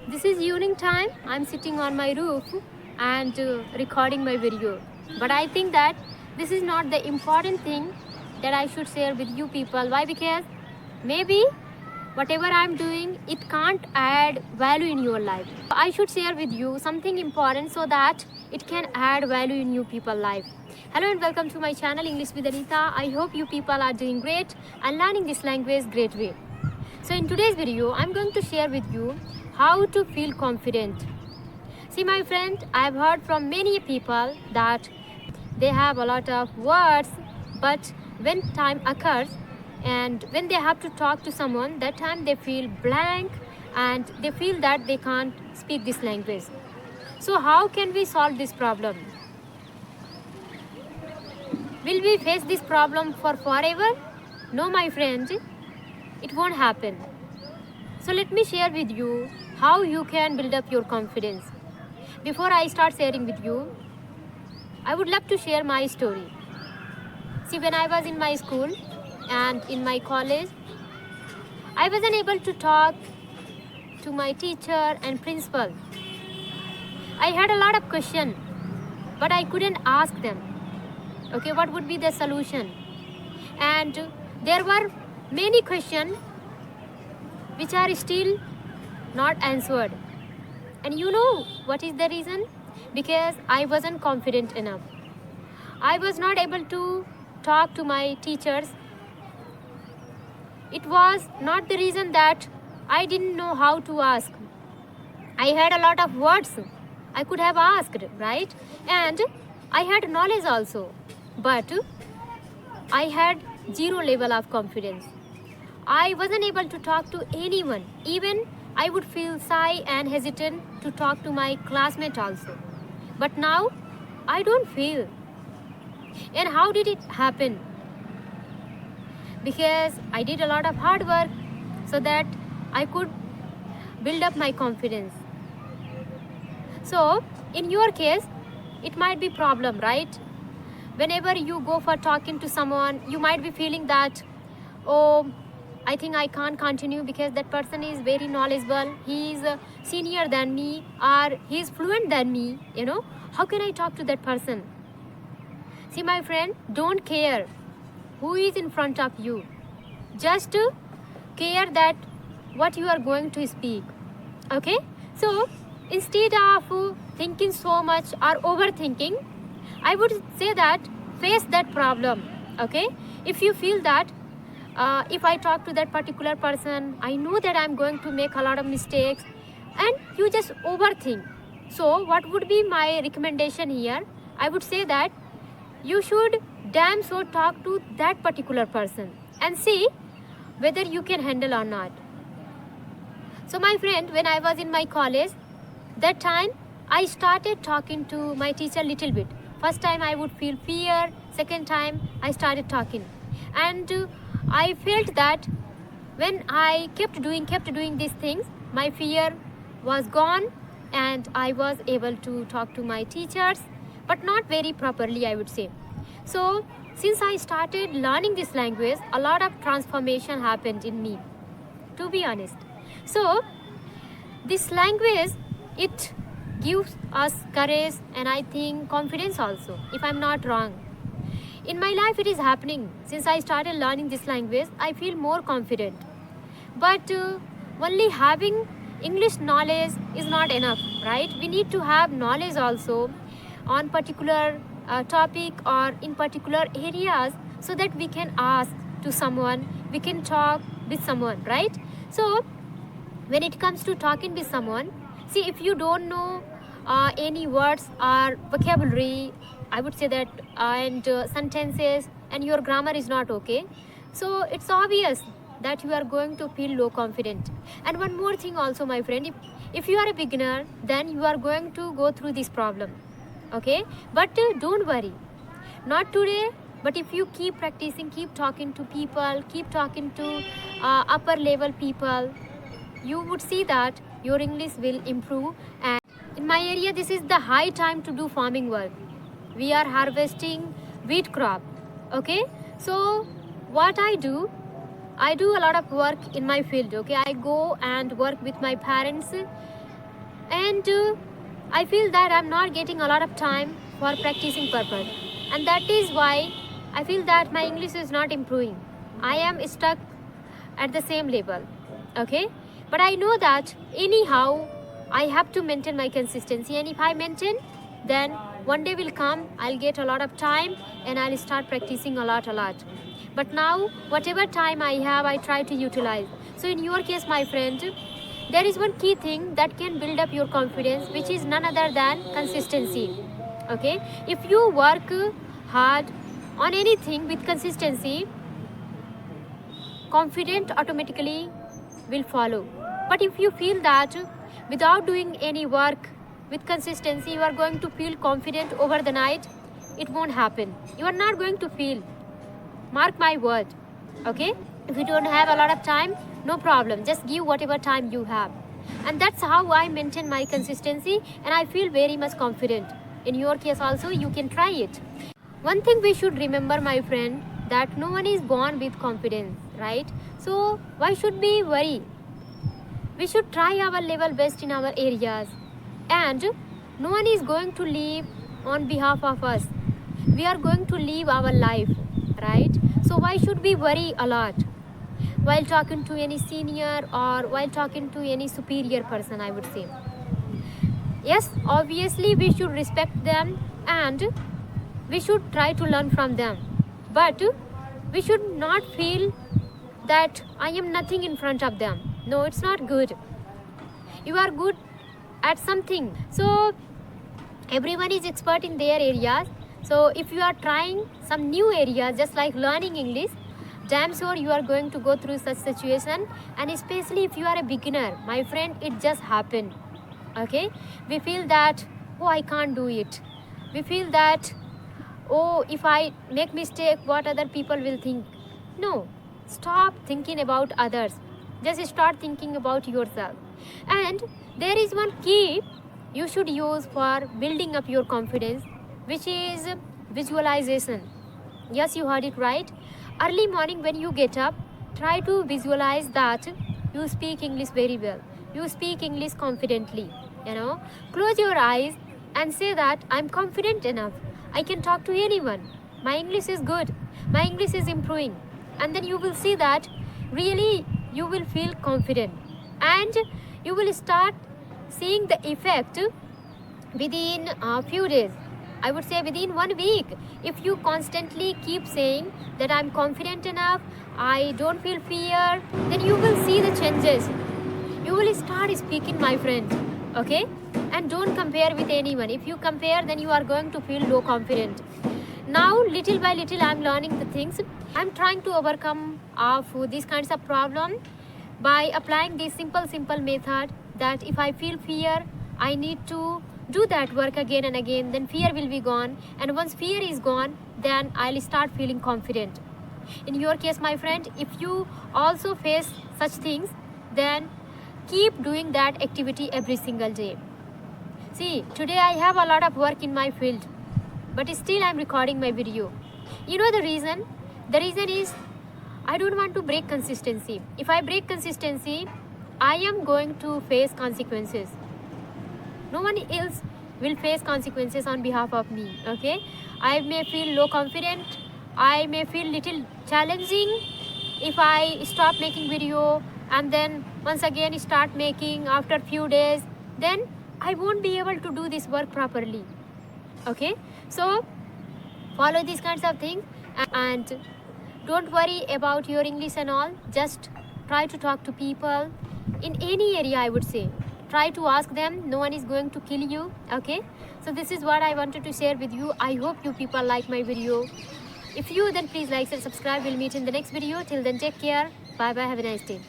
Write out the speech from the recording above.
This is evening time. I'm sitting on my roof and recording my video. But I think that this is not the important thing that I should share with you people. Why? Because maybe whatever I'm doing, it can't add value in your life. I should share with you something important so that it can add value in you people life. Hello and welcome to my channel English with Anita. I hope you people are doing great and learning this language great way. So in today's video, I'm going to share with you how to feel confident. See my friend, I've heard from many people that they have a lot of words, but when time occurs and when they have to talk to someone, that time they feel blank and they feel that they can't speak this language. So how can we solve this problem? Will we face this problem for forever? No my friend, it won't happen. So let me share with you how you can build up your confidence. Before I start sharing with you, I would love to share my story. See, when I was in my school and in my college, I wasn't able to talk to my teacher and principal. I had a lot of questions, but I couldn't ask them. Okay, what would be the solution? And there were many questions which are still not answered. And you know what is the reason? Because I wasn't confident enough. I was not able to talk to my teachers. It was not the reason that I didn't know how to ask. I had a lot of words I could have asked, right? And I had knowledge also. But I had zero level of confidence. I wasn't able to talk to anyone. Even I would feel shy and hesitant to talk to my classmate also. But now I don't feel. And how did it happen? Because I did a lot of hard work so that I could build up my confidence. So in your case, it might be problem, right? Whenever you go for talking to someone, you might be feeling that, oh, I think I can't continue because that person is very knowledgeable, he is senior than me, or he is fluent than me, how can I talk to that person? See my friend, don't care who is in front of you. Just care that what you are going to speak. Okay? So instead of thinking so much or overthinking, I would say that face that problem. Okay? If you feel that if I talk to that particular person, I know that I'm going to make a lot of mistakes, and you just overthink. So what would be my recommendation here? I would say that you should damn so talk to that particular person and see whether you can handle or not. So my friend, when I was in my college, that time I started talking to my teacher little bit. First time I would feel fear, second time I started talking. And I felt that when I kept doing these things, my fear was gone and I was able to talk to my teachers, but not very properly, I would say. So since I started learning this language, a lot of transformation happened in me, to be honest. So this language, it gives us courage and I think confidence also, if I'm not wrong. In my life it is happening. Since I started learning this language, I feel more confident. But only having English knowledge is not enough, right? We need to have knowledge also on particular topic or in particular areas so that we can ask to someone, we can talk with someone, right? So when it comes to talking with someone, see, if you don't know any words or vocabulary, I would say that, and sentences, and your grammar is not okay, so it's obvious that you are going to feel low confident. And one more thing also, my friend, if you are a beginner, then you are going to go through this problem. Okay, but don't worry, not today, but if you keep practicing, keep talking to people, keep talking to upper level people, you would see that your English will improve. And in my area, this is the high time to do farming work. We are harvesting wheat crop. Okay, so what I do a lot of work in my field. Okay, I go and work with my parents and I feel that I'm not getting a lot of time for practicing purpose, and that is why I feel that my English is not improving. I am stuck at the same level. Okay, but I know that anyhow I have to maintain my consistency, and if I maintain, then one day will come, I'll get a lot of time and I'll start practicing a lot. But now whatever time I have, I try to utilize. So in your case, my friend, there is one key thing that can build up your confidence, which is none other than consistency. Okay, if you work hard on anything with consistency, confidence automatically will follow. But if you feel that without doing any work with consistency, you are going to feel confident over the night, it won't happen. You are not going to feel. Mark my word. Okay, if you don't have a lot of time, no problem, just give whatever time you have. And that's how I maintain my consistency, and I feel very much confident. In your case also, you can try it. One thing we should remember, my friend, that no one is born with confidence, right? So why should we worry? We should try our level best in our areas, and no one is going to live on behalf of us. We are going to live our life, right? So why should we worry a lot while talking to any senior or while talking to any superior person, I would say. Yes, obviously we should respect them and we should try to learn from them, but we should not feel that I am nothing in front of them. No, it's not good. You are good at something. So everyone is expert in their areas. So if you are trying some new areas, just like learning English, damn sure you are going to go through such situation. And especially if you are a beginner, my friend, it just happened. Okay, we feel that, oh, I can't do it. We feel that, oh, if I make mistake, what other people will think. No, stop thinking about others, just start thinking about yourself. And there is one key you should use for building up your confidence, which is visualization. Yes, you heard it right. Early morning when you get up, try to visualize that you speak English very well, you speak English confidently. Close your eyes and say that I'm confident enough, I can talk to anyone, my English is good, my English is improving. And then you will see that really you will feel confident, and you will start seeing the effect within a few days. I would say within 1 week. If you constantly keep saying that I'm confident enough, I don't feel fear, then you will see the changes. You will start speaking, my friend. Okay? And don't compare with anyone. If you compare, then you are going to feel low confident. Now, little by little, I'm learning the things. I'm trying to overcome of these kinds of problem by applying this simple method, that if I feel fear, I need to do that work again and again, then fear will be gone. And once fear is gone, then I'll start feeling confident. In your case, my friend, if you also face such things, then keep doing that activity every single day. See, today I have a lot of work in my field, but still I'm recording my video. You know the reason? The reason is I don't want to break consistency. If I break consistency, I am going to face consequences. No one else will face consequences on behalf of me. Okay, I may feel low confident, I may feel little challenging if I stop making video and then once again start making after few days, then I won't be able to do this work properly. Okay, so follow these kinds of things and don't worry about your English and all. Just try to talk to people in any area, I would say. Try to ask them, no one is going to kill you. Okay, so this is what I wanted to share with you. I hope you people like my video. If you, then please like and subscribe. We'll meet in the next video. Till then, take care. Bye bye. Have a nice day.